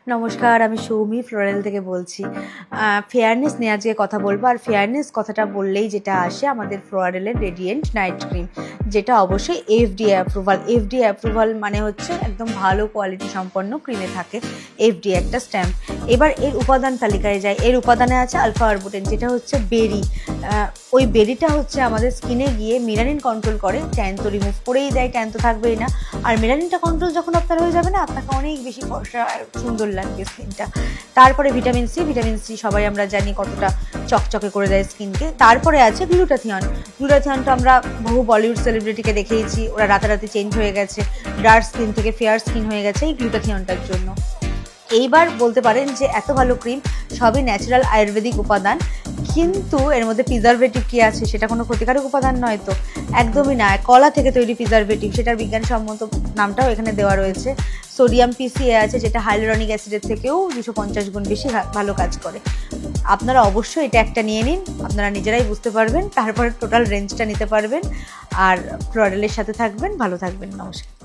নমস্কার, আমি সৌমি ফ্লোরাল থেকে বলছি। ফেয়ারনেস নিয়ে আজকে কথা বলবো। আর ফেয়ারনেস কথাটা বললেই যেটা আসে আমাদের ফ্লোরালের রেডিয়েন্ট নাইট ক্রিম, যেটা অবশ্যই এফডিএ অ্যাপ্রুভাল। এফডিএ অ্যাপ্রুভাল মানে হচ্ছে একদম ভালো কোয়ালিটি সম্পন্ন ক্রিমে থাকে এফডিএ একটা স্ট্যাম্প। এবার এর উপাদান তালিকায় যায়। এর উপাদানে আছে আলফা আরবুটেন, যেটা হচ্ছে বেরি। ওই বেরিটা হচ্ছে আমাদের স্কিনে গিয়ে মেলানিন কন্ট্রোল করে, ট্যান তো রিমুভ করেই দেয়, ট্যান তো থাকবেই না। আর মেলানিনটা কন্ট্রোল যখন আপনার হয়ে যাবে না, আপনাকে অনেক বেশি ফর্সা আর সুন্দর লাগবে স্কিনটা। তারপরে ভিটামিন সি সবাই আমরা জানি কতটা চকচকে করে দেয় স্কিনকে। তারপরে আছে গ্লুটাথিয়ন। গ্লুটাথিয়নটা আমরা বহু বলিউড সেলিব্রিটিকে দেখেইছি, ওরা রাতারাতি চেঞ্জ হয়ে গেছে, ডার্ক স্কিন থেকে ফেয়ার স্কিন হয়ে গেছে এই গ্লুটাথিয়নটার জন্য। এইবার বলতে পারেন যে এত ভালো ক্রিম, সবই ন্যাচারাল আয়ুর্বেদিক উপাদান, কিন্তু এর মধ্যে প্রিজারভেটিভ কি আছে? সেটা কোনো ক্ষতিকারক উপাদান নয় তো, একদমই না। কলা থেকে তৈরি প্রিজারভেটিভ, সেটার বিজ্ঞানসম্মত নামটাও এখানে দেওয়া রয়েছে। সোডিয়াম পিসিএ আছে, যেটা হাইলোরনিক অ্যাসিডের থেকেও 250 গুণ বেশি ভালো কাজ করে। আপনারা অবশ্যই এটা একটা নিয়ে নিন, আপনারা নিজেরাই বুঝতে পারবেন, তারপরে টোটাল রেঞ্জটা নিতে পারবেন। আর ফ্লোরালের সাথে থাকবেন, ভালো থাকবেন। নমস্কার।